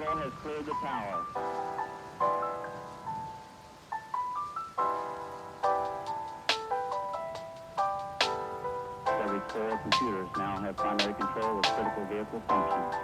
battle has cleared the tower. Every 4 computers now have primary control of critical vehicle functions.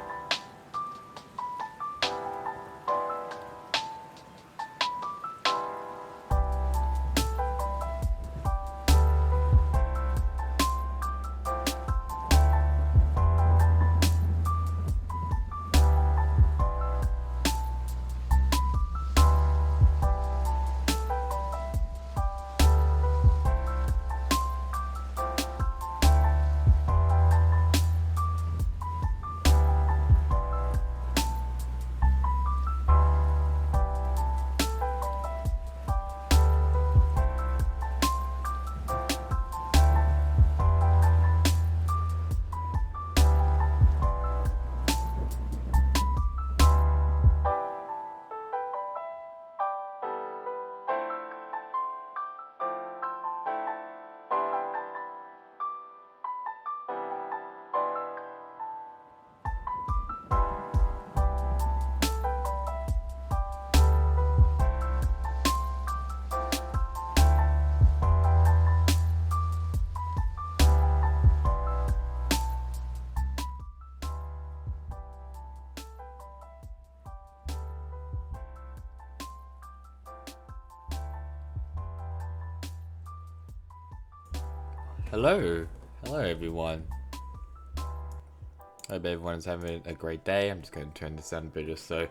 Hello everyone. Hope everyone's having a great day. I'm just going to turn this down a bit just so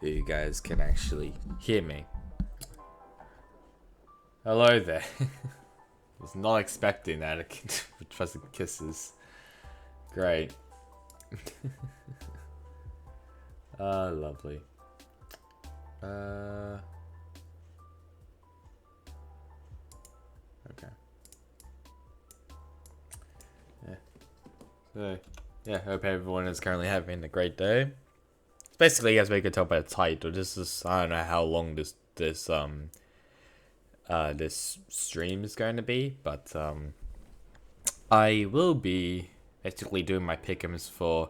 you guys can actually hear me. Hello there. Was not expecting that. Trust and kisses. Great. Lovely. Okay. So, yeah, hope everyone is currently having a great day. Basically, as we could tell by the title, this is, I don't know how long this stream is going to be, but I will be basically doing my Pickems for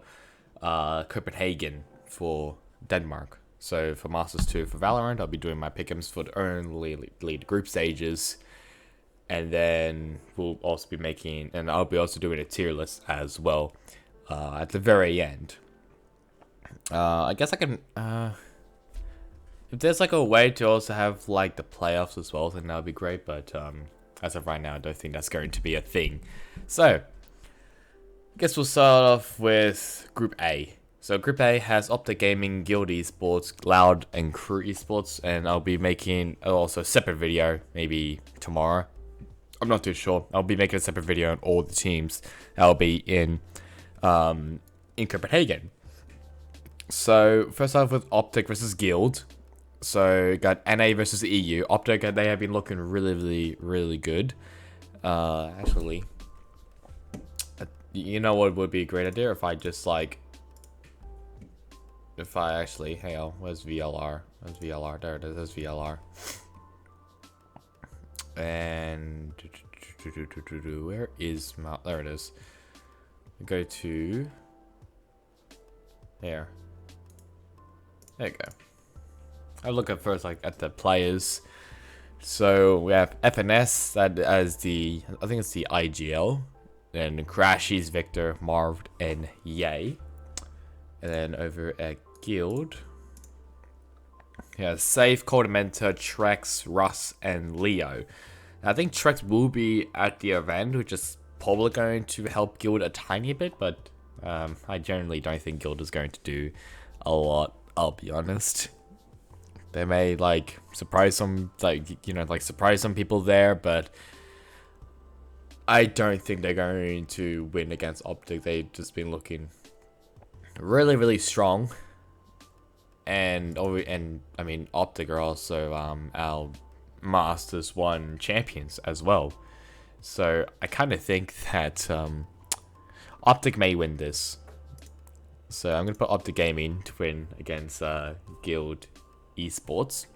Copenhagen for Denmark. So for Masters 2 for Valorant, I'll be doing my Pickems for the early lead group stages. And then we'll also be making, and I'll be also doing a tier list as well at the very end. I guess I can, if there's like a way to also have like the playoffs as well, then that would be great. But as of right now, I don't think that's going to be a thing. So, I guess we'll start off with Group A. So Group A has Optic Gaming, Guild Esports, Loud, and Crew Esports. And I'll be making also a separate video, maybe tomorrow. I'm not too sure. I'll be making a separate video on all the teams that'll be in Copenhagen. So first off with Optic versus Guild. So got NA versus EU. Optic, they have been looking really good. Actually, you know what would be a great idea if I just like, if I actually, hey, where's VLR? Where's VLR? There it is. There's VLR. And where is Mount? There it is. Go to there. There you go. I'll look at first like at the players. So we have FNS that as the, I think it's the IGL. Then Crashies, Victor, Marv, and Yay. And then over at Guild, yeah, Safe, Codementa, Trex, Russ, and Leo. I think Trex will be at the event, which is probably going to help Guild a tiny bit, but I generally don't think Guild is going to do a lot, I'll be honest. They may like surprise some, like, you know, like surprise some people there, but I don't think they're going to win against Optic. They've just been looking really strong. And I mean, Optic are also our Masters 1 champions as well. So I kind of think that Optic may win this. So I'm going to put Optic Gaming to win against Guild Esports.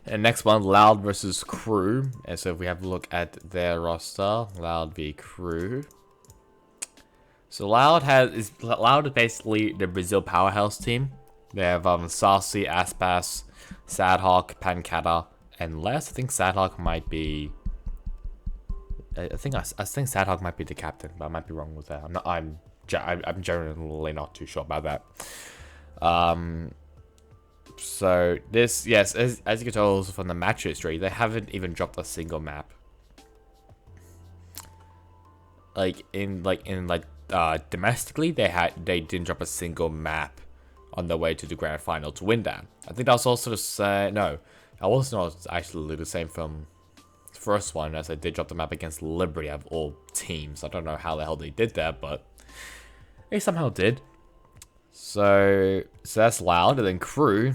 And next one, Loud versus Crew. And so if we have a look at their roster, Loud v Crew. So Loud is basically the Brazil powerhouse team. They have Sassy, Aspas, Sadhawk, Pancata, and Les. I think Sadhawk might be. I think Sadhawk might be the captain, but I might be wrong with that. I'm generally not too sure about that. So this, yes, as you can tell also from the match history, they haven't even dropped a single map. Domestically, they didn't drop a single map on their way to the grand final to win that. I think that's also the same. No, that was not actually the same from the first one, as they did drop the map against Liberty of all teams. I don't know how the hell they did that, but they somehow did. So that's Loud, and then Crew.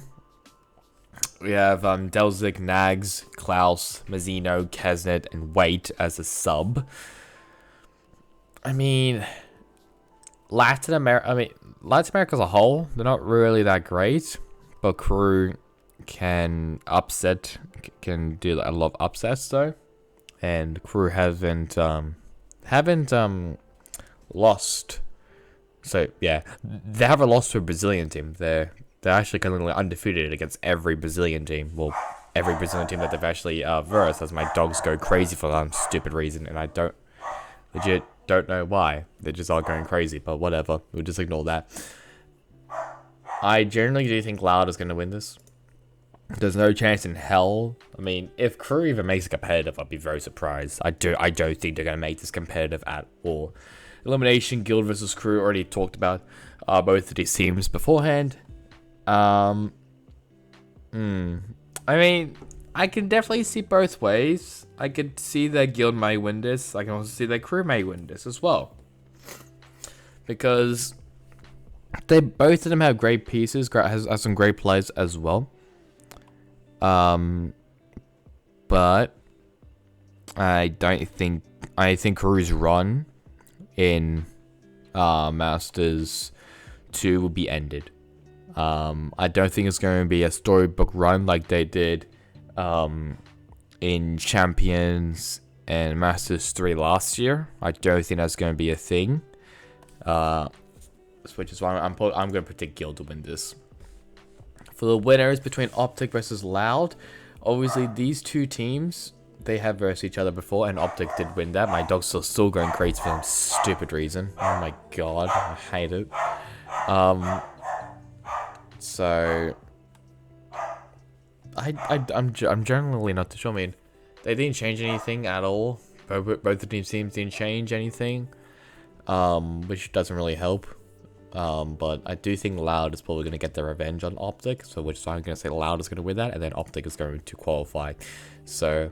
We have Delzig, Nags, Klaus, Mazzino, Kesnet, and Wait as a sub. I mean, Latin America as a whole, they're not really that great, but Crew can do a lot of upsets though, and Crew haven't lost. So yeah, they haven't lost to a Brazilian team. They're actually kind of undefeated against every Brazilian team. Well, every Brazilian team that they've actually versed, as my dogs go crazy for some stupid reason, and I legit don't know why. They just are going crazy, but whatever. We'll just ignore that. I generally do think Loud is going to win this. There's no chance in hell. I mean, if Crew even makes it competitive, I'd be very surprised. I don't think they're going to make this competitive at all. Elimination, Guild versus Crew, already talked about both of these teams beforehand. I mean, I can definitely see both ways. I could see that Guild may win this. I can also see that Crew may win this as well. Because both of them have great pieces, has some great plays as well. But I think Crew's run in Masters 2 will be ended. I don't think it's going to be a storybook run like they did in Champions and Masters 3 last year. I don't think that's going to be a thing. Which is why I'm going to predict Guild to win this. For the winners between Optic versus Loud, obviously these two teams, they have versed each other before, and Optic did win that. My dog's still going crazy for some stupid reason. Oh my god, I hate it. So I'm generally not too sure. I mean, they didn't change anything at all. Both the teams didn't change anything, which doesn't really help. But I do think Loud is probably going to get their revenge on Optic, so which is why I'm going to say Loud is going to win that, and then Optic is going to qualify. So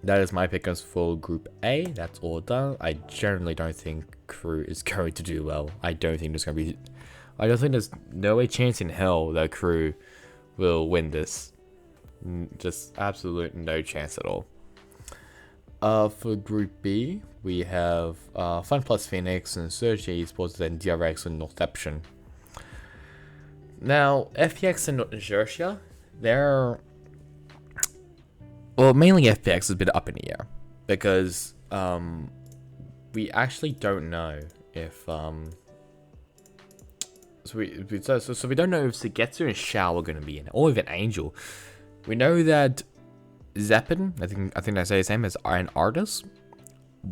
that is my Pickems for Group A. That's all done. I generally don't think Crew is going to do well. I don't think there's no way chance in hell that Crew will win this. Just absolute no chance at all. For Group B, we have Fun Plus Phoenix and Surge Esports, then DRX and Northception. Now, FPX and Xerxia, mainly FPX has been up in the air, because we actually don't know if so we don't know if Sugetsu and Shao are going to be in it, or even Angel. We know that Zeppin, I think I say his name, is an artist.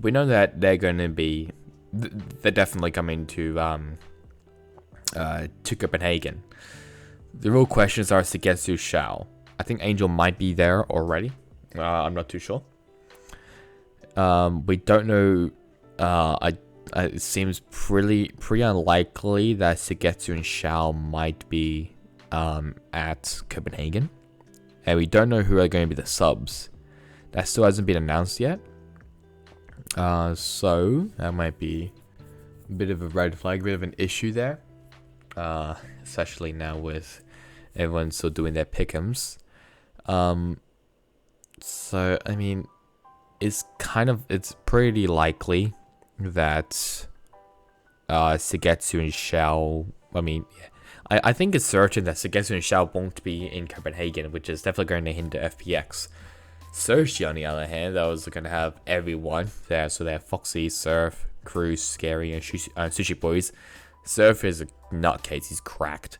We know that they're going to be, they're definitely coming to Copenhagen. The real questions are Sugetsu, Shao. I think Angel might be there already. I'm not too sure. We don't know. It seems pretty unlikely that Sugetsu and Shao might be at Copenhagen. And we don't know who are going to be the subs. That still hasn't been announced yet. So that might be a bit of a red flag, a bit of an issue there. Especially now with everyone still doing their Pickems. So I mean, it's pretty likely that Sugetsu and Shao, I think it's certain that Sugetsu and Shao won't be in Copenhagen, which is definitely going to hinder FPX. Surge, on the other hand, that was going to have everyone there. So they have Foxy, Surf, Cruz, Scary, and Sushi Boys. Surf is nutcase. He's cracked.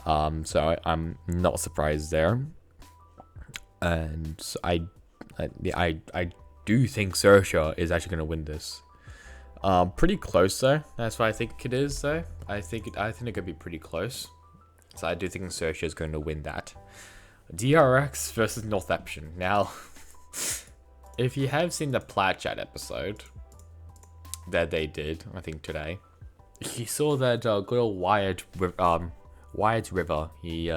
So I'm not surprised there. And so I do think Sersha is actually gonna win this. Pretty close though. That's what I think it is though. I think it could be pretty close. So I do think Sersha is going to win that. DRX versus Northeption. Now, if you have seen the Plat Chat episode that they did, I think today, you saw that good old Wyatt River. He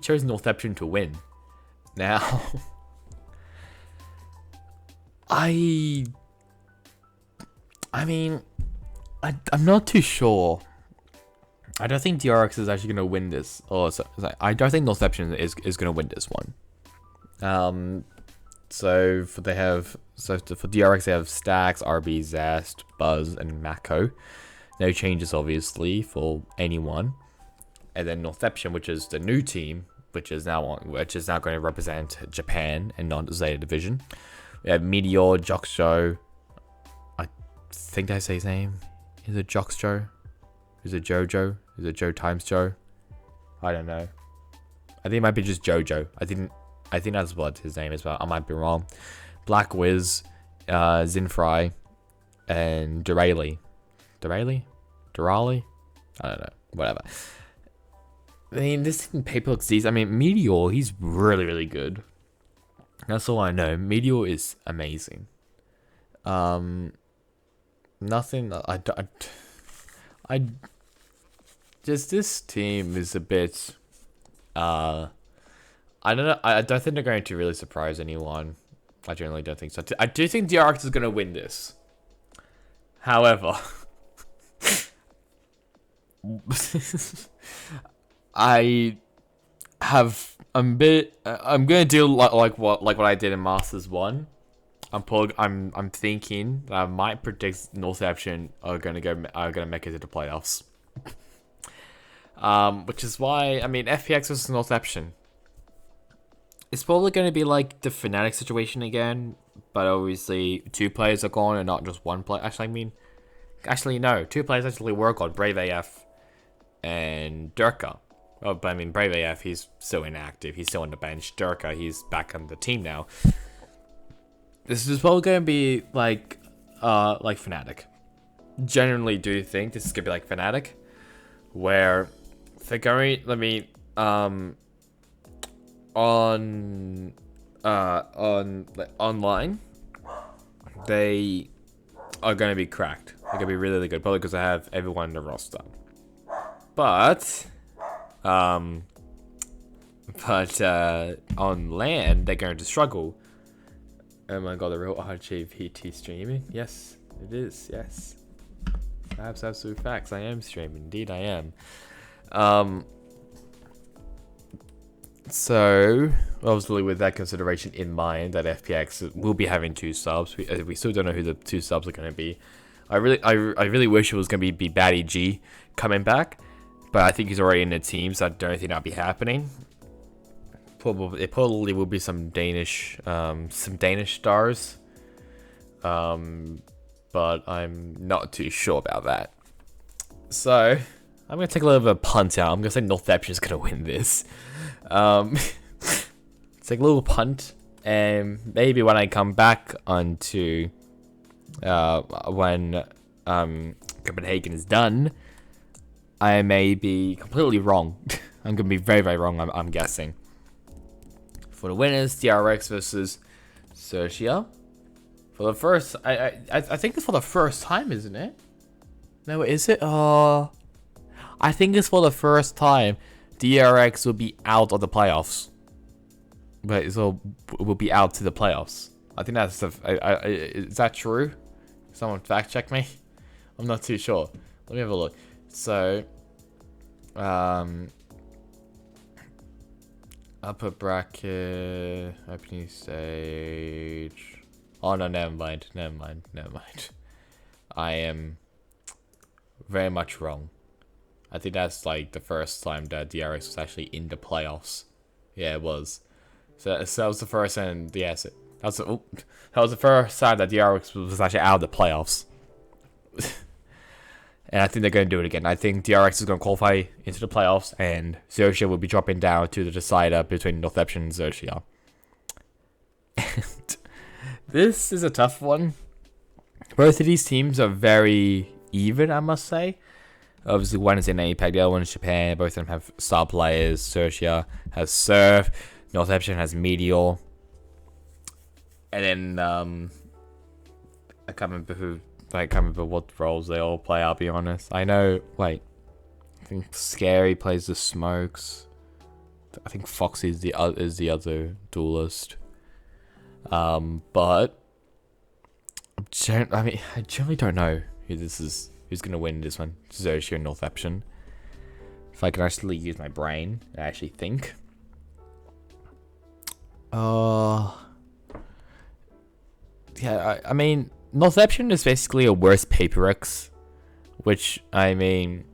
chose Northeption to win. Now, I mean, I'm not too sure. I don't think DRX is actually going to win this. I don't think Northeption is going to win this one. So for DRX they have Stacks, RB, Zest, Buzz, and Mako. No changes obviously for anyone. And then Northeption, which is the new team, which is now going to represent Japan and not Zeta Division. We have Meteor, Joxjo. I think I say his name. Is it Joxjo? Is it Jojo? Is it Joe times Joe? I don't know. I think it might be just Jojo. I think that's what his name is, but I might be wrong. Black Wiz, Zinfry, and Durali. Durali? I don't know. Whatever. I mean, this in paper looks decent. I mean, Meteor, he's really, really good. That's all I know. Meteor is amazing. Nothing. Just this team is a bit. I don't know. I don't think they're going to really surprise anyone. I generally don't think so. I do think DRX is going to win this. However, I'm gonna do like what I did in Masters 1. I'm thinking that I might predict Northeption are gonna make it to the playoffs. Which is why, I mean, FPX versus Northeption. It's probably going to be like the Fnatic situation again, but obviously 2 players are gone and not just 1 player. Actually, no. 2 players actually were gone. Brave AF and Durka. Oh, but I mean, Brave AF, he's still inactive. He's still on the bench. Durka, he's back on the team now. This is probably going to be like Fnatic. Generally do think this is going to be like Fnatic, where they're going, online, they are going to be cracked. They're going to be really, really good, probably because I have everyone in the roster. But on LAN, they're going to struggle. Oh my god, the real RJVT streaming? Yes, it is, yes. That's absolute facts. I am streaming. Indeed, I am. So, obviously, with that consideration in mind, that FPX will be having 2 subs. We still don't know who the 2 subs are going to be. I really wish it was going to be Batty G coming back, but I think he's already in the team, so I don't think that'll be happening. It probably will be some Danish stars. But I'm not too sure about that. So, I'm going to take a little bit of a punt out. I'm going to say Northeption is going to win this. Take a little punt, and maybe when I come back onto when Copenhagen is done, I may be completely wrong. I'm going to be very, very wrong, I'm guessing. For the winners, DRX versus Sertia. For the first, I think it's for the first time, isn't it? No, is it? I think it's for the first time DRX will be out of the playoffs. But so will be out to the playoffs. I think that's is that true? Someone fact check me. I'm not too sure. Let me have a look. So, upper bracket, opening stage. Oh no, never mind. I am very much wrong. I think that's like the first time that DRX was actually in the playoffs. Yeah, it was. So that was the first, and yes, that was the first time that DRX was actually out of the playoffs. And I think they're going to do it again. I think DRX is going to qualify into the playoffs, and Xerxia will be dropping down to the decider between Northampton and Xerxia. And this is a tough one. Both of these teams are very even, I must say. Obviously, one is in Apac, the other one is Japan. Both of them have star players. Xerxia has Surf. Northampton has Meteor. And then, I can't remember what roles they all play, I'll be honest. I know, I think Scary plays the Smokes. I think Foxy is the other duelist. But I generally don't know who's gonna win this one. Xerxia and Northampton. If I can actually use my brain and actually think. Yeah, I mean, Northampton is basically a worse Paperex, which basically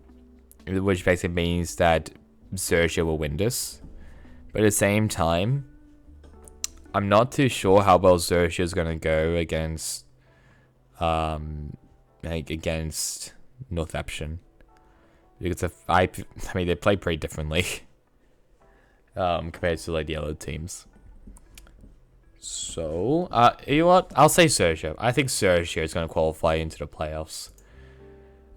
means that Xerxia will win this. But at the same time, I'm not too sure how well Xerxia is gonna go against Northampton, because they play pretty differently compared to like the other teams. So, you know what? I'll say Xerxia. I think Xerxia is going to qualify into the playoffs.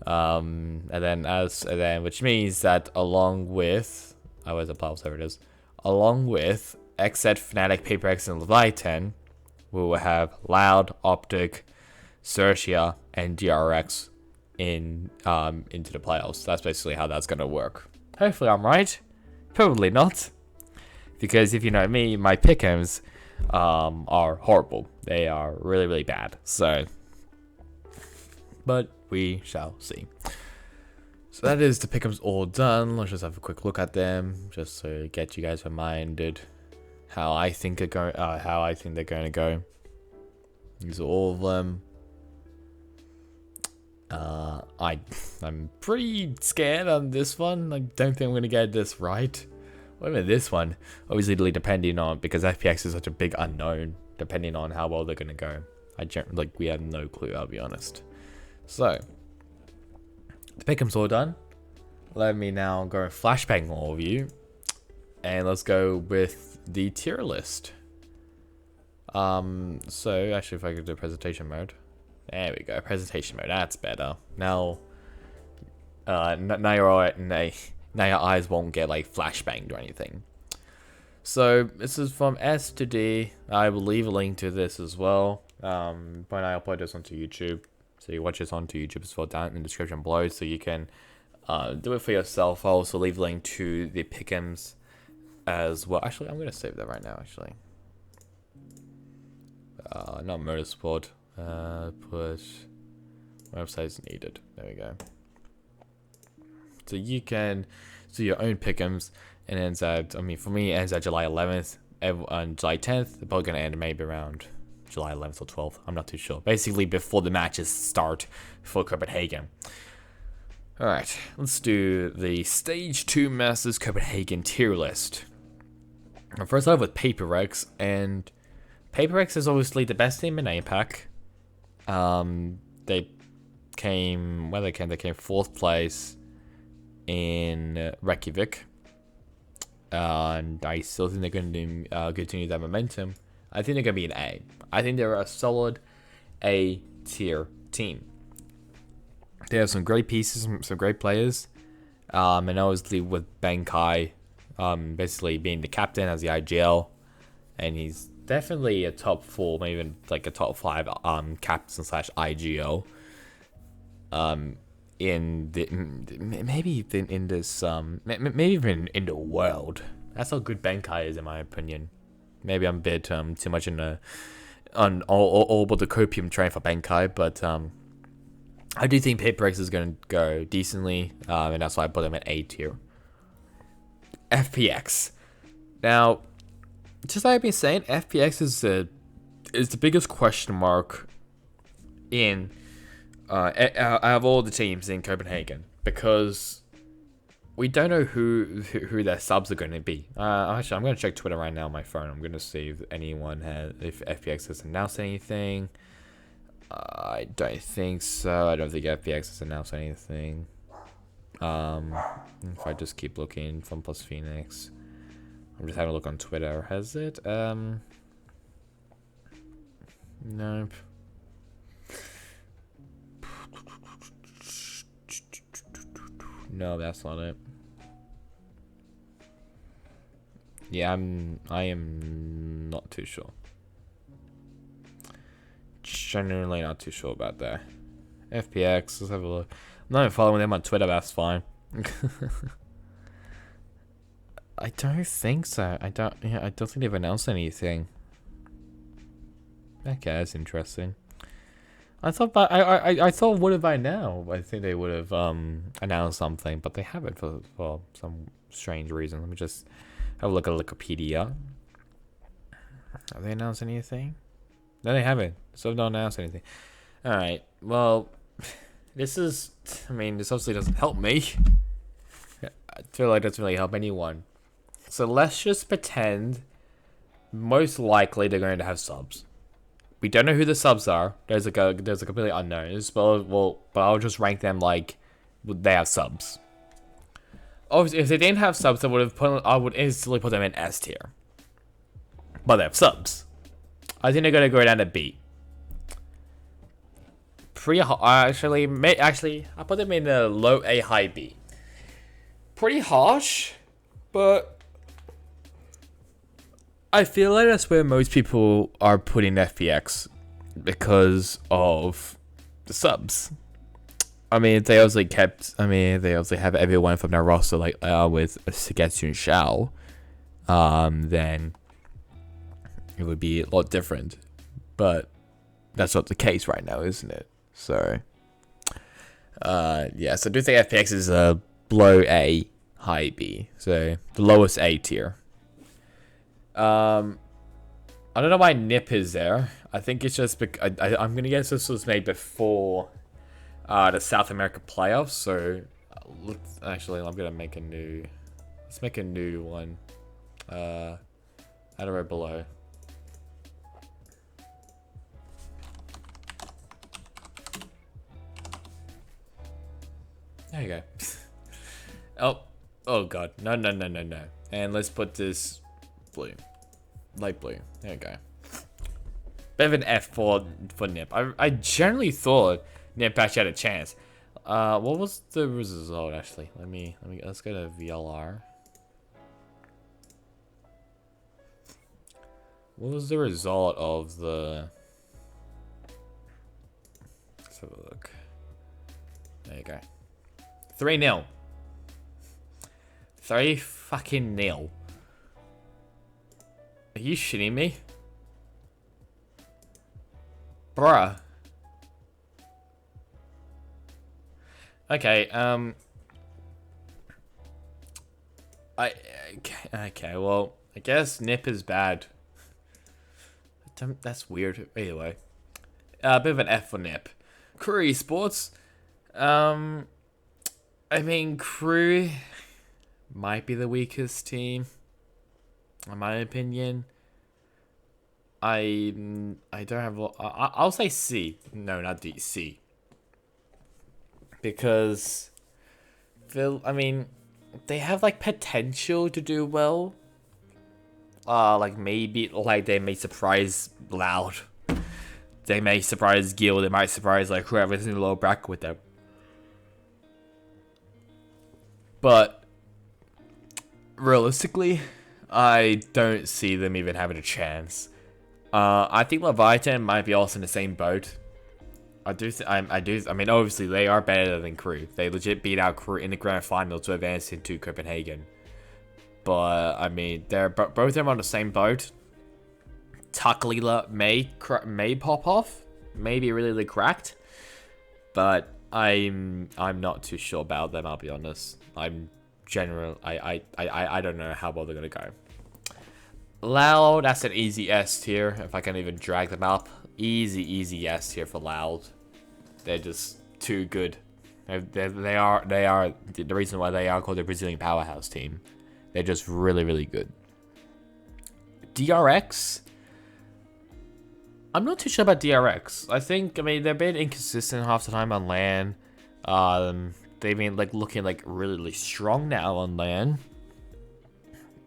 And then which means that along with, where's the playoffs? There it is. Along with XZ, Fnatic, Paperex, and Leviathan, we will have Loud, Optic, Xerxia, and DRX into the playoffs. That's basically how that's going to work. Hopefully I'm right. Probably not. Because if you know me, my Pickems are horrible. They are really, really bad. So, but we shall see. So that is the Pickems all done. Let's just have a quick look at them, just to get you guys reminded how I think they're going to go. These are all of them. I'm pretty scared on this one. I don't think I'm gonna get this right. What about this one? Obviously, depending on, because FPX is such a big unknown, depending on how well they're gonna go. We have no clue, I'll be honest. So, the Pickem's all done. Let me now go and flashbang all of you, and let's go with the tier list. So actually, if I could do presentation mode, there we go. Presentation mode. That's better. Now, now you're alright. Now your eyes won't get like flashbanged or anything. So this is from S to D. I will leave a link to this as well. When I upload this onto YouTube, so you watch this onto YouTube as well, down in the description below, so you can do it for yourself. I'll also leave a link to the Pickems as well. Actually, I'm gonna save that right now. Actually, not Motorsport. Put websites needed. There we go. So you can do your own Pickems, and ends at, for me, it ends at July 11th. On July 10th, they're probably going to end maybe around July 11th or 12th. I'm not too sure. Basically, before the matches start for Copenhagen. Alright, let's do the Stage 2 Masters Copenhagen tier list. First off with Paperex, and Paperex is obviously the best team in Apac. They came 4th place in Reykjavik, and I still think they're going to continue that momentum. I think they're going to be an A. I think they're a solid A tier team. They have some great pieces, some great players, and obviously with Benkai basically being the captain as the IGL, and he's definitely a top 4, maybe even like a top 5 captain / IGL. Maybe even in the world. That's how good Benkai is, in my opinion. Maybe I'm a bit too much on all about the copium train for Benkai, but I do think Paperex is going to go decently, and that's why I put them at A tier. FPX. Now, just like I've been saying, FPX is the biggest question mark in out of all the teams in Copenhagen, because we don't know who their subs are going to be. Actually, I'm going to check Twitter right now on my phone. I'm going to see if FPX has announced anything. I don't think so. I don't think FPX has announced anything. If I just keep looking, Fun Plus Phoenix. I'm just having a look on Twitter. Has it? Nope. No, that's not it. Yeah, I am not too sure. Genuinely not too sure about that. FPX, let's have a look. I'm not even following them on Twitter, that's fine. I don't think so. I don't think they've announced anything. Okay, that's interesting. I thought I thought would have by now. I think they would have announced something, but they haven't for some strange reason. Let me just have a look at Wikipedia. Have they announced anything? No, they haven't. So don't announce anything. Alright, well, this obviously doesn't help me. I feel like it doesn't really help anyone. So let's just pretend most likely they're going to have subs. We don't know who the subs are. There's a completely unknowns, but I'll just rank them like they have subs. Obviously, if they didn't have subs, I would instantly put them in S tier. But they have subs. I think they're gonna go down to B. Actually, I put them in a low A, high B. Pretty harsh, but I feel like that's where most people are putting FPX because of the subs. I mean, they obviously have everyone from their roster like with Sugetsu and Shao. Then it would be a lot different, but that's not the case right now, isn't it? So, yeah. So I do think FPX is a low A, high B. So the lowest A tier. I don't know why NIP is there. I think it's just because I'm gonna guess this was made before the South America playoffs. So I'm gonna make a new. Let's make a new one. Add a row below. There you go. Oh god. No. And let's put this blue. Light blue. There you go. Bit of an F for NIP. I generally thought NIP actually had a chance. What was the result actually? Let's go to VLR. What was the result of the... Let's have a look. There you go. 3-0. 3 fucking 0. Are you shitting me? Bruh. Okay, okay, well, I guess NIP is bad. That's weird. Anyway. A bit of an F for NIP. Crew Esports. I mean, Crew might be the weakest team, in my opinion. I don't have... I'll say C. No, not D. C. Because... they have, like, potential to do well. Like, maybe... Like, they may surprise Loud. They may surprise Gil. They might surprise, like, whoever's in the lower bracket with them. But... realistically, I don't see them even having a chance. I think Leviathan might be also in the same boat. I mean, obviously, they are better than Crew. They legit beat out Crew in the grand final to advance into Copenhagen. But, I mean, both of them on the same boat. Takalila may pop off. May be really cracked. But I'm not too sure about them, I'll be honest. I don't know how well they're going to go. Loud, that's an easy S tier, if I can even drag them up. Easy S tier for Loud. They're just too good. They are the reason why they are called the Brazilian powerhouse team. They're just really good. DRX, I'm not too sure about DRX. I mean, they're a bit inconsistent half the time on LAN. They've been like looking like really strong now on LAN,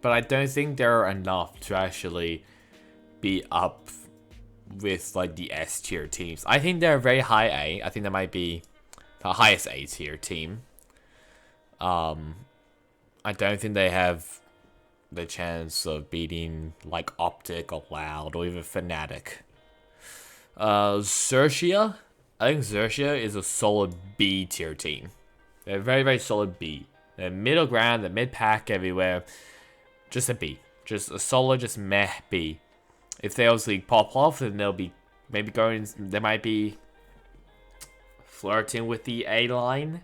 but I don't think they're enough to actually be up with like the S tier teams. I think they're very high A. I think they might be the highest A tier team. I don't think they have the chance of beating like Optic or Loud or even Fnatic. Xerxia, I think Xerxia is a solid B tier team. They're very solid B. They're middle ground, they're mid pack everywhere. Just a B. Just a solid, just meh B. If they obviously pop off, then they'll be maybe going. They might be flirting with the A line,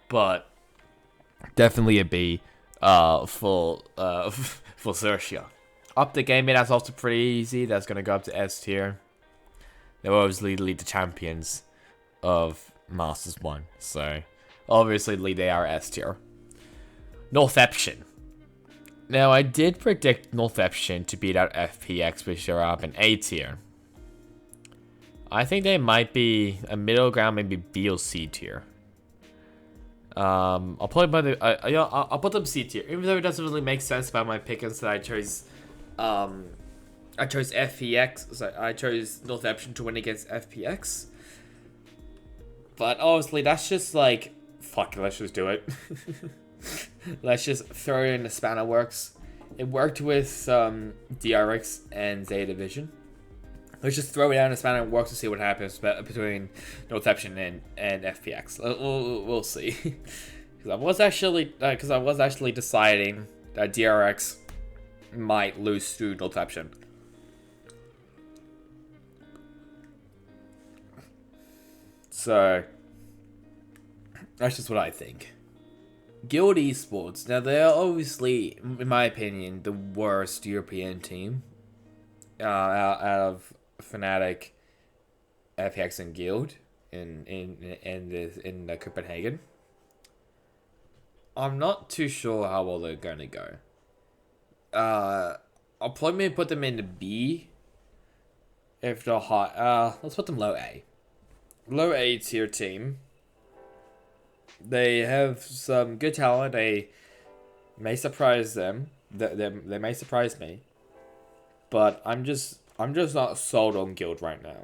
but definitely a B. For Xerxia. Optic gaming, that's also pretty easy. That's gonna go up to S tier. They will obviously lead the champions of Masters 1, so obviously they are S tier. Northeption. Now, I did predict Northeption to beat out FPX, which are up in A tier. I think they might be a middle ground, maybe B or C tier. I'll put them I'll put them C tier, even though it doesn't really make sense about my Pickems that I chose FPX, so I chose Northeption to win against FPX. But obviously that's just like, fuck it, let's just do it. Let's just throw it in the spanner works. It worked with DRX and Zeta Division. Let's just throw it down in the spanner works to see what happens between Northeption and FPX. We'll see. Because I was actually deciding that DRX might lose to Northeption. So that's just what I think. Guild Esports. Now, they are obviously, in my opinion, the worst European team out of Fnatic, FPX, and Guild in Copenhagen. I'm not too sure how well they're going to go. I'll probably put them in the B. If they're high, let's put them low A. Low A tier team. They have some good talent. They may surprise them. They may surprise me. But I'm just not sold on Guild right now.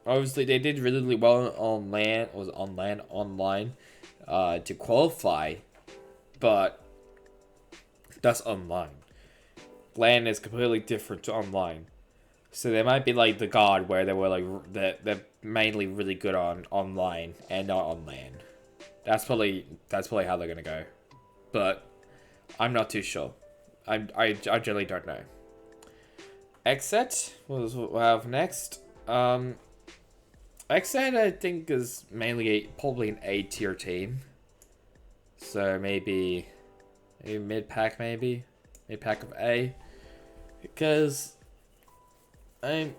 Obviously, they did really well on LAN. Was on LAN online to qualify, but that's online. LAN is completely different to online. So they might be like the God, where they were like they're mainly really good on online and not on LAN. That's probably how they're gonna go, but I'm not too sure. I generally don't know. Xset, what we'll have next. Xset, I think, is mainly probably an A tier team. So maybe mid pack, mid pack of A, because I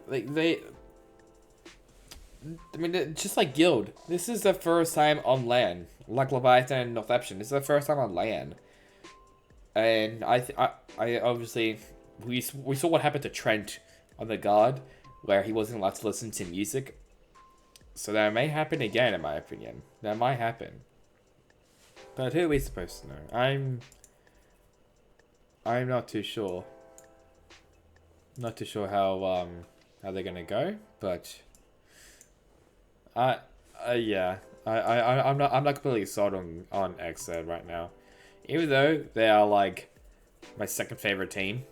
mean, just like Guild, this is the first time on LAN. Like Leviathan and Northeption, this is the first time on LAN. And I obviously, we saw what happened to Trent on the Guard, where he wasn't allowed to listen to music. So that may happen again, in my opinion. That might happen. But who are we supposed to know? I'm not too sure. Not too sure how they're gonna go, but yeah, I'm not completely sold on Xset right now, even though they are like my second favorite team.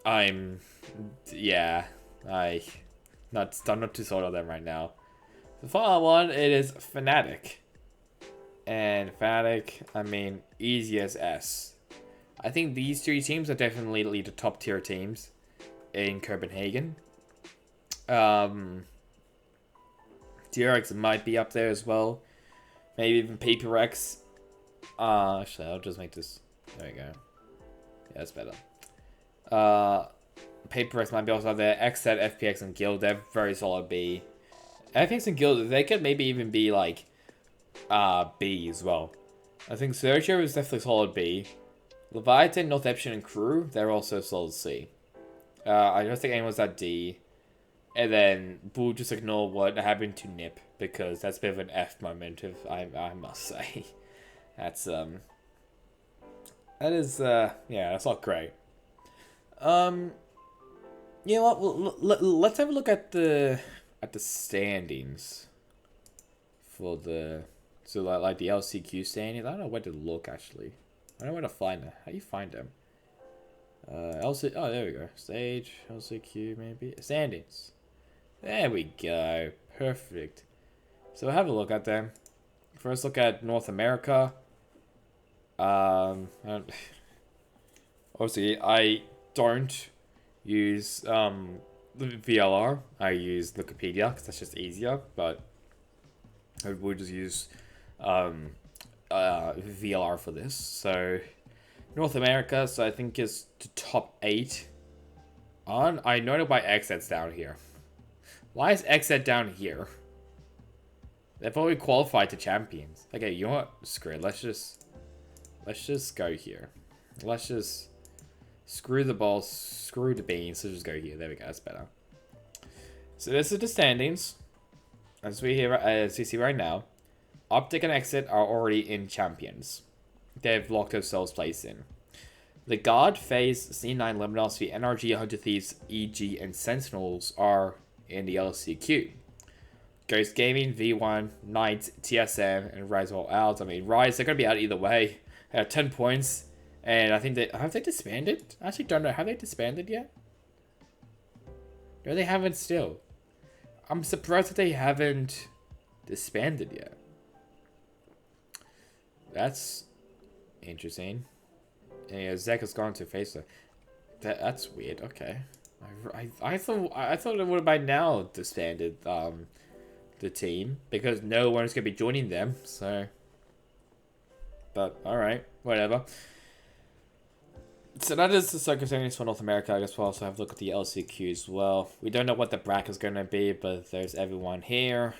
I'm not too sold on them right now. The final one, it is Fnatic, and Fnatic, I mean, easy as S. I think these three teams are definitely the top tier teams in Copenhagen. DRX might be up there as well. Maybe even PaperX. Actually, I'll just make this. There we go. Yeah, that's better. PaperX might be also up there. Xset, FPX, and Guild, they're very solid B. FPX and Guild, they could maybe even be like B as well. I think Sergio is definitely solid B. Leviathan, Northeption, and Crew, they're also solid C. I don't think anyone's at D. And then we'll just ignore what happened to Nip, because that's a bit of an F moment, if I must say. That's that is yeah, that's not great. You know what? Well, let's have a look at the standings for the like the LCQ standings. I don't know where to look actually. I don't know where to find them. How do you find them? LC. Oh, there we go. Stage LCQ maybe standings. There we go. Perfect. So we'll have a look at them. First, look at North America. Obviously, I don't use the VLR. I use Wikipedia because that's just easier. But I will just use VLR for this. So North America. So I think is the top 8. I know why XZ's down here. Why is XZ down here? They've already qualified to champions. Okay, you know what? Screw it. Let's just go here. Let's just screw the balls, screw the beans. So just go here. There we go. That's better. So this is the standings. As you see right now, Optic and Exit are already in champions. They've locked themselves place in. The Guard, FaZe, C9, Limnos, the NRG, 100 Thieves, EG, and Sentinels are in the LCQ. Ghost Gaming, V1, Knight, TSM, and Rise all out. I mean, Rise, they're going to be out either way. They have 10 points. And I think have they disbanded? I actually don't know. Have they disbanded yet? No, they haven't still. I'm surprised that they haven't disbanded yet. That's interesting. And yeah, Zek has gone to FaZe. That's weird. Okay. I thought it would have by now disbanded the team, because no one is going to be joining them, so, but alright, whatever. So that is the circumstances for North America. I guess we'll also have a look at the LCQ as well. We don't know what the bracket is going to be, but there's everyone here.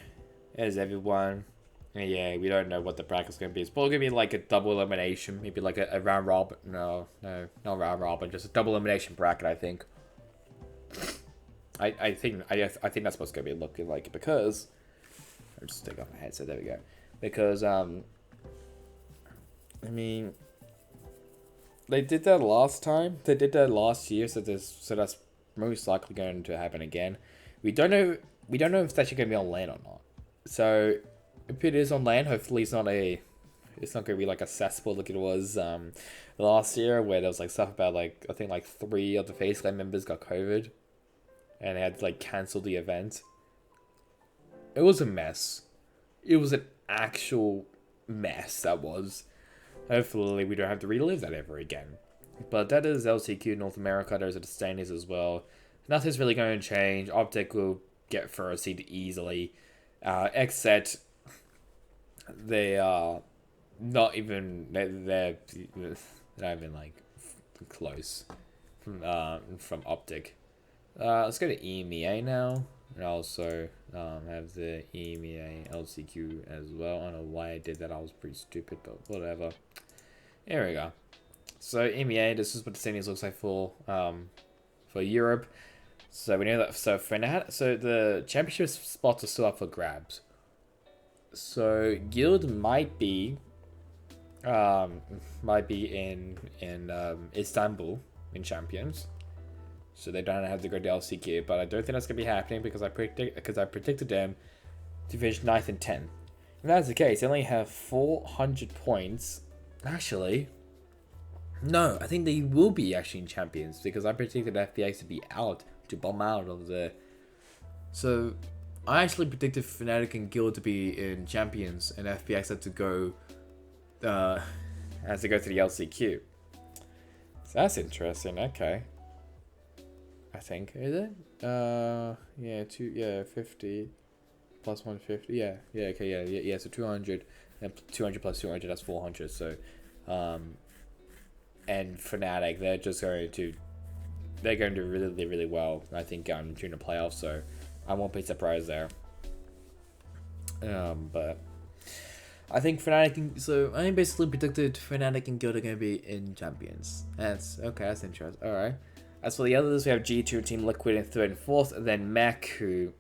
There's everyone. And yeah, we don't know what the bracket is going to be. It's probably going to be like a double elimination, maybe like a round robin. No, not round robin, just a double elimination bracket, I think. I think that's what's going to be looking like, because I'll just take off my headset. There we go. Because I mean, they did that last time. They did that last year, so that's most likely going to happen again. We don't know if it's actually going to be on LAN or not. So if it is on LAN, hopefully it's not going to be like a cesspool like it was last year, where there was like stuff about like I think like 3 of the FaZe Clan members got COVID, and they had to like cancel the event. It was a mess. It was an actual mess, that was. Hopefully we don't have to relive that ever again. But that is LCQ North America. There's the standings as well. Nothing's really going to change. Optic will get first seed easily. Except they are not even they're not even like close from Optic. Let's go to Emea now, and also have the Emea Lcq as well. I don't know why I did that. I was pretty stupid, but whatever. There we go. So Emea, this is what the standings looks like for Europe. So we know that. So so the championship spots are still up for grabs. So Guild might be in Istanbul in champions. So they don't have to go to LCQ, but I don't think that's gonna be happening because I predicted them to finish 9th and 10th. If that's the case, they only have 400 points. Actually, no, I think they will be actually in champions because I predicted FPX to be out, to bomb out of the. So I actually predicted Fnatic and Guild to be in champions, and FPX had to go to the LCQ. So that's interesting. Okay. I think, is it? Yeah, 50 plus 150. Yeah, okay, yeah. So 200 and 200 plus 200. That's 400. So, and Fnatic, they're going to do really, really well. I think during the playoffs. So, I won't be surprised there. But I think Fnatic. So I basically predicted Fnatic and Guild are going to be in champions. That's okay. That's interesting. All right. As for the others, we have G2 Team Liquid in 3rd and 4th, and then Mech, who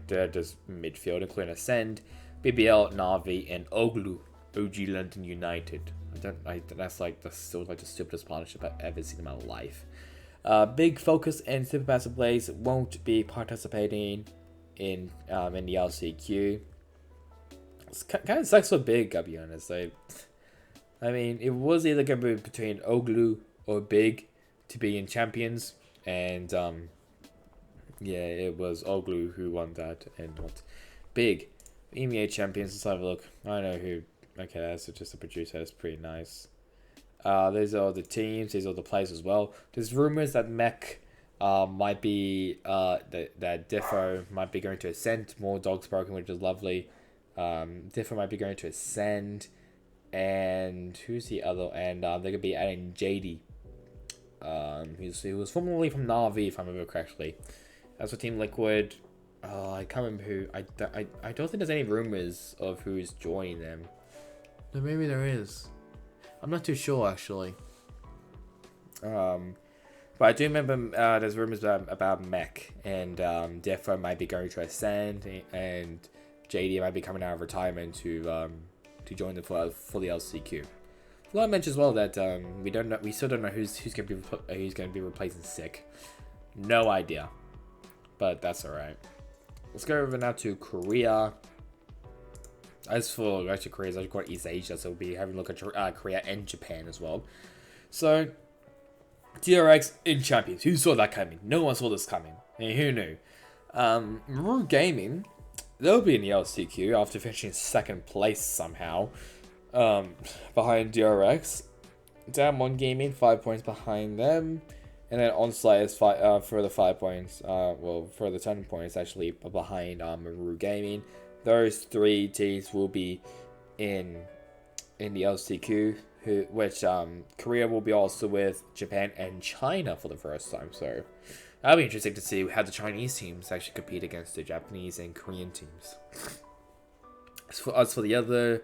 does midfield, including Ascend, BBL, Navi, and Oglu, OG London United. That's still like the stupidest partnership I've ever seen in my life. Big Focus and Supermassive Blaze won't be participating in the LCQ. It's kind of sucks for Big, I'll be honest. I mean, it was either going to be between Oglu or Big to be in Champions, and yeah, it was Oglu who won that, and not Big. Emea Champions, let's have a look. I know who. Okay, that's just a producer. That's pretty nice. These are the teams. These are the players as well. There's rumors that Mech might be that Defo might be going to Ascend. More dogs broken, which is lovely. Defo might be going to Ascend, and who's the other? And they're gonna be adding JD. He was formerly from Navi, if I remember correctly. As for Team Liquid, I can't remember who. I don't think there's any rumors of who's joining them. No, maybe there is. I'm not too sure actually. But I do remember there's rumors about Mech, and Defo might be going to Ascend, and JD might be coming out of retirement to join the for the LCQ. Well, I mentioned as well that we still don't know who's going to be replacing Sick. No idea, but that's alright. Let's go over now to Korea. As for Korea, it's actually quite East Asia, so we'll be having a look at Korea and Japan as well. So, TRX in Champions. Who saw that coming? No one saw this coming. And who knew? Maru Gaming, they'll be in the LCQ after finishing 2nd place somehow. Behind DRX. Damwon Gaming, 5 points behind them. And then Onslaught is further 5 points. Further 10 points actually behind Maru Gaming. Those 3 teams will be in the LCQ, which Korea will be also with Japan and China for the first time. So that'll be interesting to see how the Chinese teams actually compete against the Japanese and Korean teams. As for the other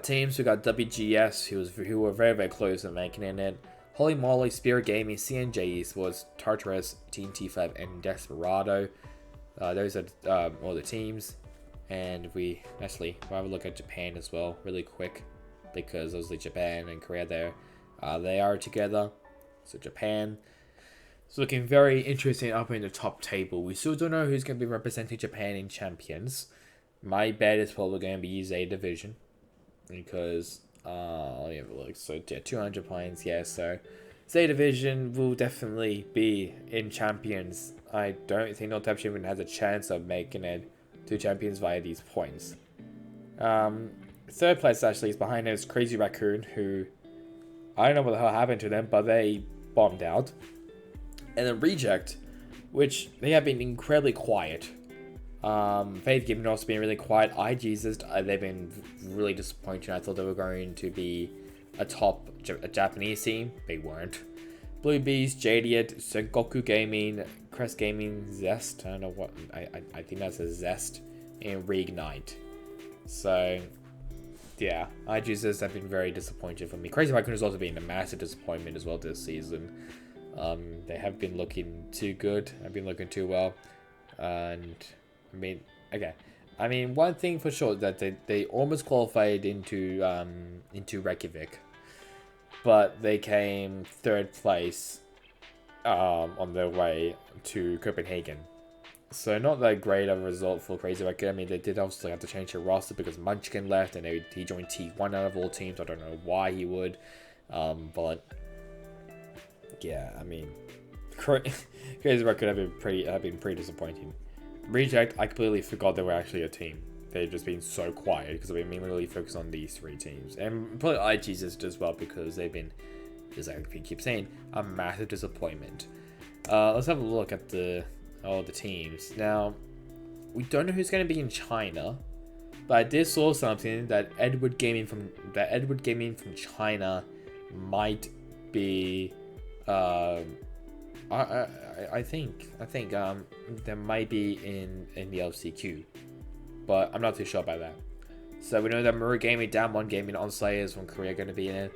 teams, we got WGS, who were very, very close to making it. Holy Moly, Spirit Gaming, CNJ Esports, Tartarus, Team T5, and Desperado. Those are all the teams. And we'll have a look at Japan as well, really quick, because obviously Japan and Korea they are together. So Japan, it's looking very interesting up in the top table. We still don't know who's going to be representing Japan in Champions. My bet is probably going to be Z Division, because let me have a look. So yeah, 200 points, yeah. So Z Division will definitely be in Champions. I don't think Noteption even has a chance of making it to Champions via these points. 3rd place actually is behind us, Crazy Raccoon, who I don't know what the hell happened to them, but they bombed out. And then Reject, which they have been incredibly quiet. Faith Given also been really quiet. iJesus, they've been really disappointing. I thought they were going to be a Japanese team. They weren't. Blue Beast, Jadiet, Sengoku Gaming, Crest Gaming, Zest. I don't know what. I think that's a Zest, and Reignite. So, yeah, iJesus have been very disappointed for me. Crazy Raccoon has also been a massive disappointment as well this season. They have been looking too good. Have been looking too well, and I mean, okay. I mean, one thing for sure that they almost qualified into Reykjavik, but they came 3rd place on their way to Copenhagen. So not that great of a result for Crazy Raccoon. I mean, they did obviously have to change their roster because Munchkin left, and he joined T1 out of all teams. I don't know why he would, but yeah, I mean, Crazy Raccoon have been pretty disappointing. Reject, I completely forgot they were actually a team. They've just been so quiet because they've been really focused on these 3 teams. And probably iJesus as well, because they've been, as I keep saying, a massive disappointment. Let's have a look at all the teams. Now, we don't know who's going to be in China, but I did saw something that Edward Gaming from China might be. I think there might be in the LCQ, but I'm not too sure about that. So we know that Maru Gaming, Damwon Gaming, Onslayers from Korea are going to be in it.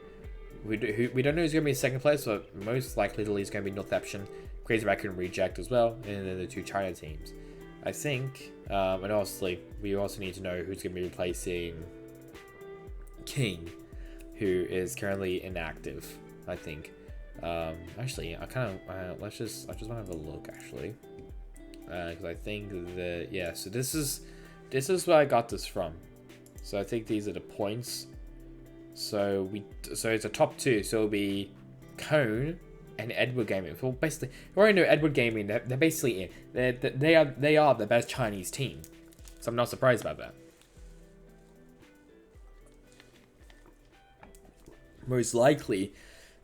we don't know who's going to be in second place, so most likely the lead is going to be Northampton, Crazy Raccoon Reject as well, and then the 2 China teams. I think, and obviously, we also need to know who's going to be replacing King, who is currently inactive, I think. Actually, I kind of, I just want to have a look, actually. Because I think that, yeah, so this is where I got this from. So I think these are the points. So it's a top 2, so it'll be Cone and Edward Gaming. Well, basically, we already know Edward Gaming. They're basically in. They are the best Chinese team. So I'm not surprised about that. Most likely,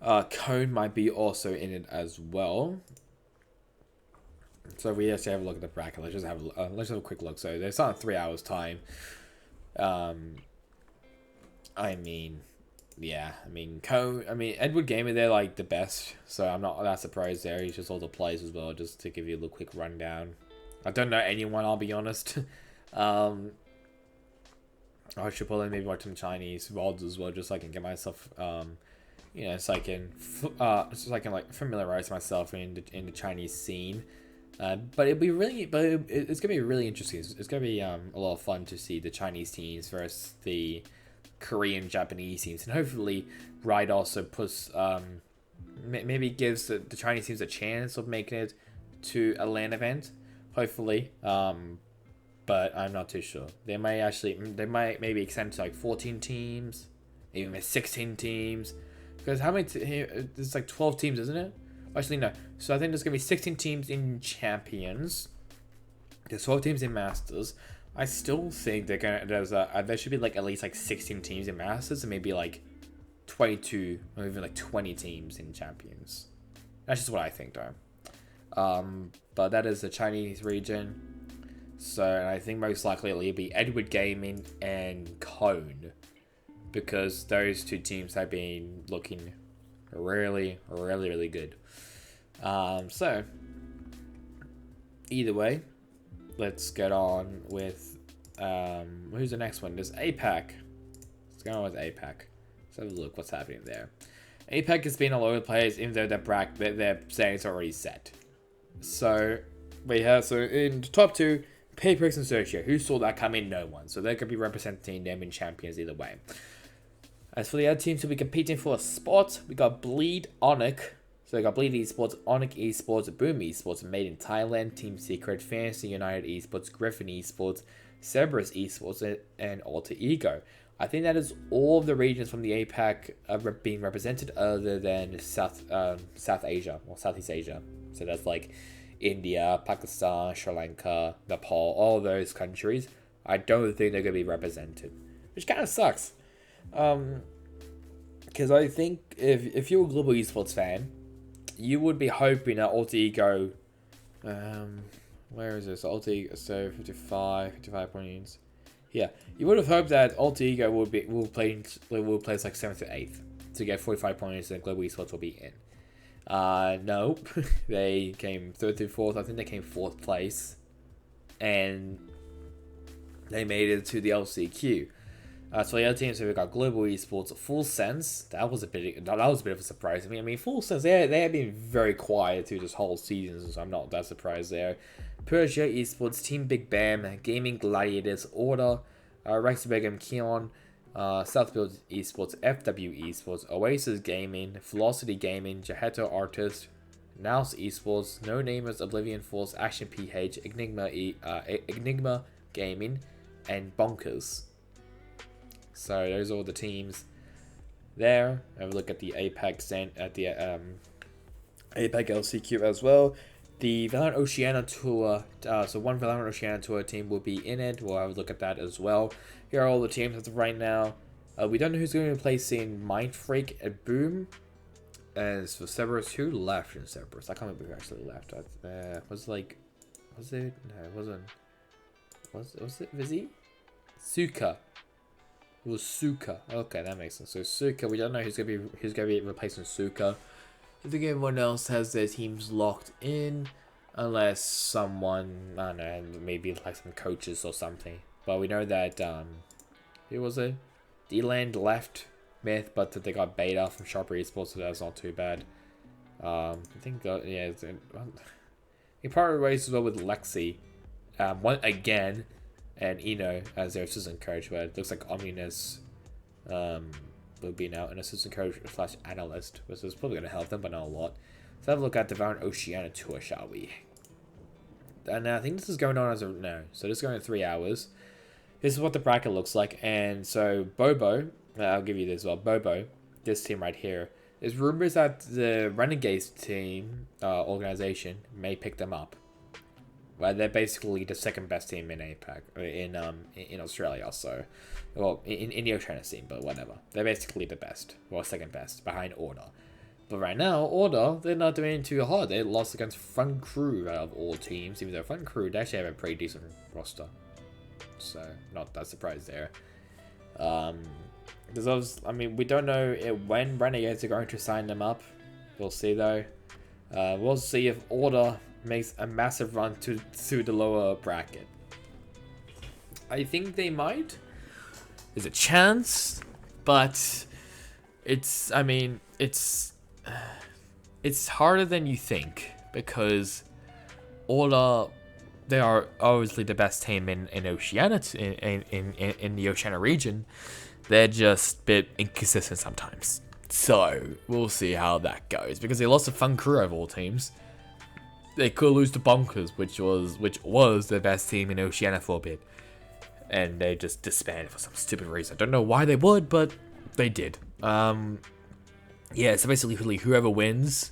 Cone might be also in it as well. So we actually have a look at the bracket. Let's just have a quick look. So they're starting 3 hours time. I mean, yeah. I mean, Edward Gaming, they're like the best. So I'm not that surprised there. He's just all the players as well. Just to give you a little quick rundown. I don't know anyone, I'll be honest. I should probably maybe watch some Chinese VODs as well, just so I can get myself, you know, so I can like familiarize myself in the Chinese scene. But it's gonna be really interesting. It's gonna be a lot of fun to see the Chinese teams versus the Korean, Japanese teams, and hopefully Ride also puts maybe gives the Chinese teams a chance of making it to a LAN event. Hopefully, but I'm not too sure. They might maybe extend to like 14 teams, even 16 teams. Because how many? There's like 12 teams, isn't it? Actually, no. So I think there's gonna be 16 teams in Champions. There's 12 teams in Masters. I still think there should be like at least like 16 teams in Masters and maybe like 22 or even like 20 teams in Champions. That's just what I think, though. But that is the Chinese region. So I think most likely it'll be Edward Gaming and Cone, because those 2 teams have been looking really, really, really good. So either way, let's get on with who's the next one? There's Apac. Let's go on with Apac. Let's have a look what's happening there. Apac has been all over the place, even though they're saying it's already set. So we have in the top 2, Pickems and Sergio. Who saw that coming? No one. So they're gonna be representing them in Champions either way. As for the other teams to be competing for a spot, we got Bleed Onic. So we got Bleed Esports, Onic Esports, Boom Esports, Made in Thailand, Team Secret, Fantasy United Esports, Griffin Esports, Cerberus Esports, and Alter Ego. I think that is all of the regions from the APAC being represented, other than South Asia or Southeast Asia. So that's like India, Pakistan, Sri Lanka, Nepal, all those countries. I don't think they're going to be represented, which kind of sucks. Because I think if you're a global esports fan, you would be hoping that Alter Ego, where is this? Alter Ego, so 55 points. Yeah, you would have hoped that Alter Ego will place like 7th to 8th to get 45 points, and global esports will be in. Nope. They came 3rd to 4th. I think they came 4th place, and they made it to the LCQ. So the other teams, so we got Global Esports, Full Sense. That was a bit of a surprise to me. I mean, Full Sense, they have been very quiet through this whole season, so I'm not that surprised there. Persia Esports, Team Big Bam, Gaming Gladiators, Order, Rex Begum, Keon, Southfield Esports, FW Esports, Oasis Gaming, Velocity Gaming, Jaheto Artist, Nouse Esports, No Namers, Oblivion Force, Action PH, Enigma Gaming, and Bonkers. So those are all the teams there. Have a look at the Apac Apac LCQ as well. The Valorant Oceania Tour, so one Valorant Oceania Tour team will be in it. We'll have a look at that as well. Here are all the teams as of right now. We don't know who's going to be placing Mindfreak at Boom. As for Cerberus, who left in Cerberus? I can't remember who actually left. Was it? No, it wasn't. Was it Vizzy? Suka. It was Suka. Okay, that makes sense. So Suka, we don't know who's gonna be replacing Suka. I think everyone else has their teams locked in, unless someone, I don't know, maybe like some coaches or something. But we know that who was it? D-Land left Myth, but they got Beta from Sharper Esports, so that's not too bad. I think yeah, he partnered ways as well with Lexi, one again, and Eno as their assistant coach. But it looks like Omninus will be now an assistant coach / analyst, which is probably going to help them, but not a lot. Let's have a look at the Valorant Oceania tour, shall we? And I think this is going on as of no, so this is going in 3 hours. This is what the bracket looks like, and so Bobo, I'll give you this as well. Bobo, this team right here. There's rumors that the Renegades team organization may pick them up. Well, they're basically the second best team in Apac in Australia. So, well, in the Oceania scene, but whatever. They're basically the best, well, second best behind Order. But right now, Order, they're not doing too hard. They lost against Front Crew out of all teams. Even though Front Crew, they actually have a pretty decent roster. So, not that surprised there. I mean, we don't know when Renegades are going to sign them up. We'll see, though. We'll see if Order makes a massive run to the lower bracket. I think they might. There's a chance, but it's harder than you think, because Order, they are obviously the best team in Oceania, in the Oceania region. They're just a bit inconsistent sometimes. So we'll see how that goes, because they lost to Fun Crew of all teams. They could lose to Bonkers, which was the best team in Oceania for a bit, and they just disbanded for some stupid reason. I don't know why they would, but they did. Yeah, so basically whoever wins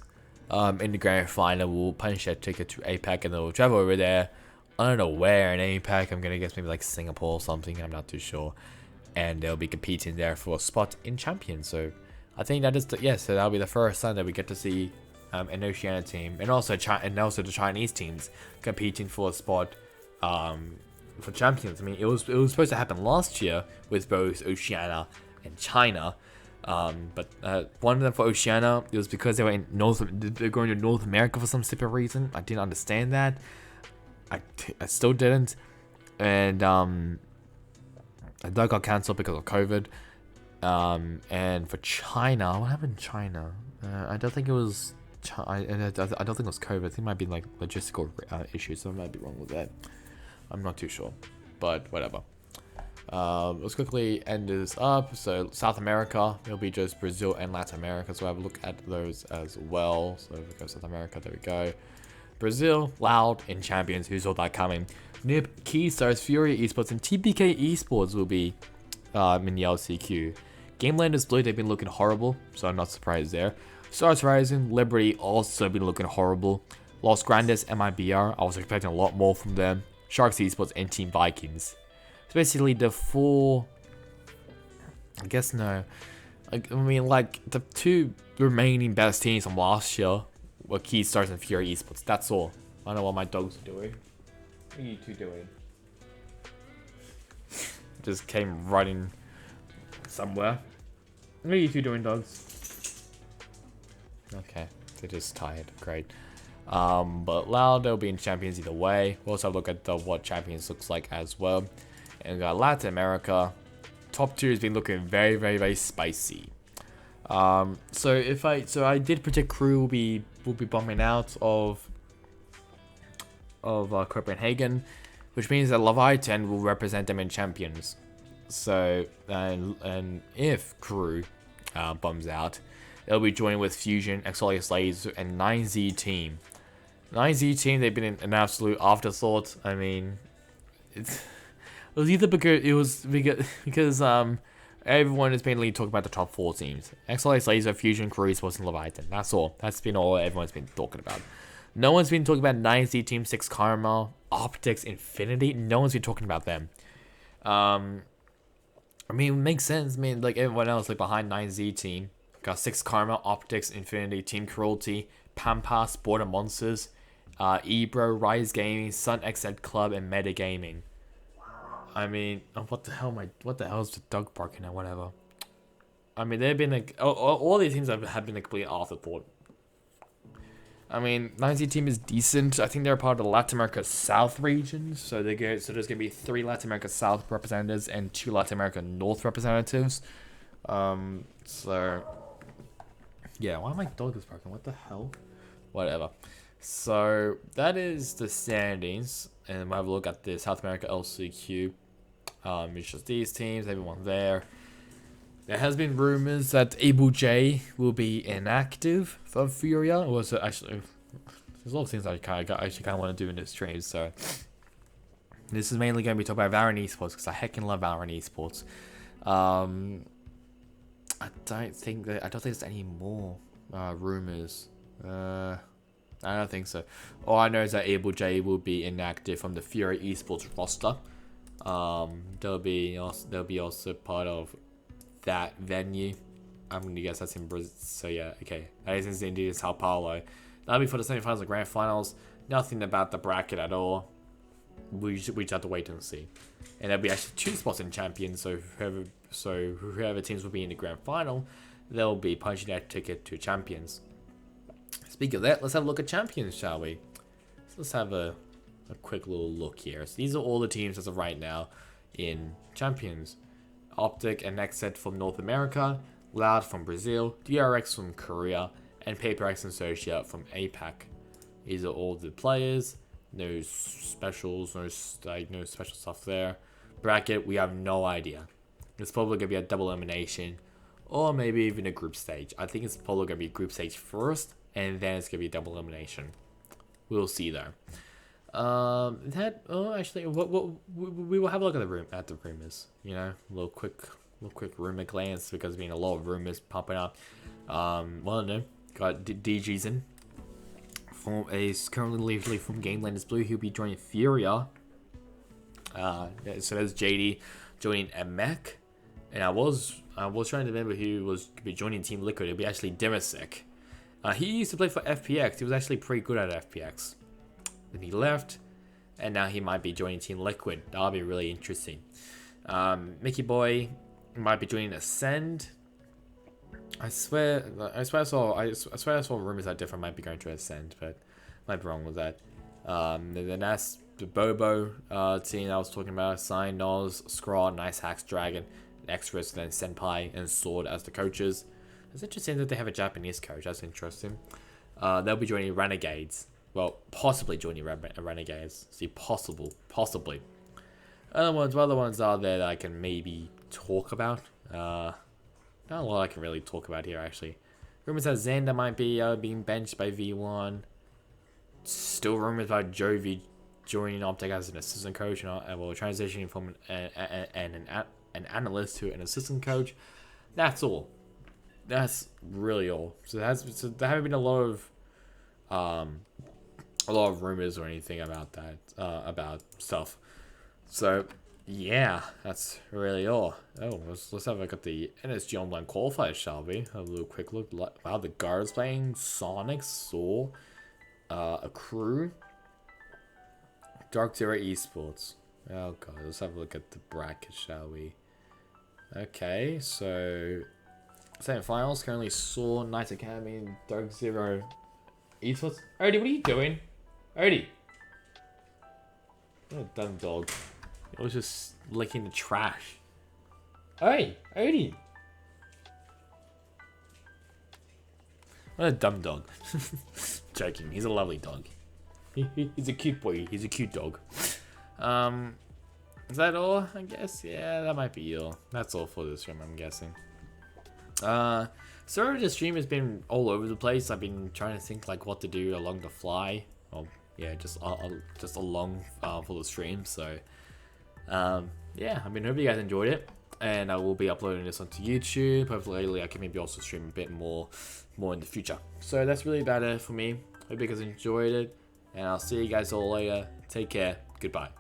in the grand final will punch their ticket to Apac, and they'll travel over there. I don't know where in Apac. I'm gonna guess maybe like Singapore or something. I'm not too sure. And they'll be competing there for a spot in Champions. So I think that is so that'll be the first time that we get to see an Oceania team, and also the Chinese teams competing for a spot for Champions. I mean, it was supposed to happen last year with both Oceania and China. But one of them for Oceania, it was because they were they're going to North America for some stupid reason. I didn't understand that. I still didn't, and that got cancelled because of COVID. And for China, what happened in China? I don't think it was. I don't think it was COVID. I think it might be like logistical issues, so I might be wrong with that. I'm not too sure, but whatever. Let's quickly end this up. So South America, it'll be just Brazil and Latin America. So we'll have a look at those as well. So if we go South America, there we go. Brazil, Loud, and Champions. Who saw that coming? Nib, Keystars, Fury Esports, and TPK Esports will be in the LCQ. Gamelanders Blue, they've been looking horrible, so I'm not surprised there. Stars Rising, Liberty also been looking horrible. Los Grandes, MIBR, I was expecting a lot more from them. Sharks Esports, and Team Vikings. So basically the four, I guess no. I mean, like, the two remaining best teams from last year were Keystars and Fury Esports. That's all. I don't know what my dogs are doing. What are you two doing? Just came running somewhere. What are you two doing, dogs? Okay, they're just tired. Great. But Loud, they'll be in Champions either way. We'll also look at what Champions looks like as well. And Latin America, top 2 has been looking very, very, very spicy. So I did predict Crew will be bombing out of Copenhagen, which means that Leviathan will represent them in Champions. So and if Crew bombs out, they'll be joining with Fusion, Exolius Laser, and 9Z Team. 9Z Team, they've been an absolute afterthought. I mean, it was either because everyone has mainly talking about the top 4 teams: Exolius Laser, Fusion, Crew, Esports, and Leviathan. That's all. That's been all everyone's been talking about. No one's been talking about 9Z Team, 6 Karma, Optics, Infinity. No one's been talking about them. I mean, it makes sense. I mean, like everyone else, like behind 9Z Team, got 6 Karma, Optics, Infinity, Team Cruelty, Pampas, Border Monsters, Ebro, Rise Gaming, Sun XZ Club, and Meta Gaming. I mean, what the hell is the dog barking at? Whatever. I mean, they've been like all these teams have been a complete afterthought. I mean, 9Z Team is decent. I think they're part of the Latin America South region, so there's gonna be 3 Latin America South representatives and 2 Latin America North representatives. So yeah, why my dog is barking? What the hell? Whatever. So that is the standings, and we'll have a look at the South America LCQ. It's just these teams, everyone there. There has been rumors that Able J will be inactive for Furia. Or was it actually? There's a lot of things I kind of want to do in this stream. So this is mainly going to be talking about Valorant esports because I heckin' love Valorant esports. I don't think there's any more rumors. I don't think so. All I know is that Able J will be inactive from the Fury esports roster. They'll be also part of that venue. I'm gonna guess that's in Brazil. So yeah, okay. That is indeed in Sao Paulo. That'll be for the semifinals and grand finals. Nothing about the bracket at all. We just have to wait and see. And there'll be actually 2 spots in champions. So whoever teams will be in the grand final, they'll be punching their ticket to champions. Speaking of that, let's have a look at champions, shall we? So let's have a quick little look here. So these are all the teams as of right now in champions. Optic and Nexet from North America, Loud from Brazil, DRX from Korea, and PaperX and Socia from Apac. These are all the players. No specials, no special stuff there. Bracket, we have no idea. It's probably gonna be a double elimination, or maybe even a group stage. I think it's probably gonna be group stage first, and then it's gonna be double elimination. We'll see though. Actually, we will have a look at the rumors. You know, a little quick rumor glance because there's been a lot of rumors popping up. Well, no, got DG's in. Is currently legally from Gamelanders Blue. He'll be joining Furia. So there's JD joining Emea, and I was trying to remember who was to be joining Team Liquid. It'll be actually Demisek. He used to play for FPX. He was actually pretty good at FPX. Then he left, and now he might be joining Team Liquid. That'll be really interesting. Mickey Boy might be joining Ascend. I swear I saw rumors that Different might be going to Ascend, but I might be wrong with that. Then that's the Bobo team I was talking about. Sign, Noz, Scrawl, Nice Hacks, Dragon, Express, then Senpai and Sword as the coaches. It's interesting that they have a Japanese coach. That's interesting. They'll be joining Renegades. Well, possibly joining Renegades. See, possibly. Other ones are there that I can maybe talk about. Not a lot I can really talk about here, actually. Rumors that Xander might be being benched by V1. Still rumors about Jovi joining Optic as an assistant coach and transitioning from an analyst to an assistant coach. That's all. That's really all. So there haven't been a lot of rumors or anything about that about stuff. So yeah, that's really all. Oh, let's have a look at the NSG Online qualifiers, shall we? Have a little quick look. Wow, the guards playing Sonic, Soul, a crew, Dark Zero Esports. Oh god, let's have a look at the bracket, shall we? Okay, so semi-finals currently Soul, Knights Academy, and Dark Zero Esports. Odie, what are you doing? Odie! What a dumb dog. It was just licking the trash. Hey, Odie! What a dumb dog. Joking, he's a lovely dog. He's a cute boy, he's a cute dog. Is that all, I guess? Yeah, that might be all. That's all for this stream, I'm guessing. Sorry, the stream has been all over the place. I've been trying to think like what to do along the fly. Well, yeah, just along for the stream, so... yeah, I mean, hope you guys enjoyed it, and I will be uploading this onto YouTube. Hopefully I can maybe also stream a bit more in the future. So that's really about it for me. Hope you guys enjoyed it, and I'll see you guys all later. Take care. Goodbye.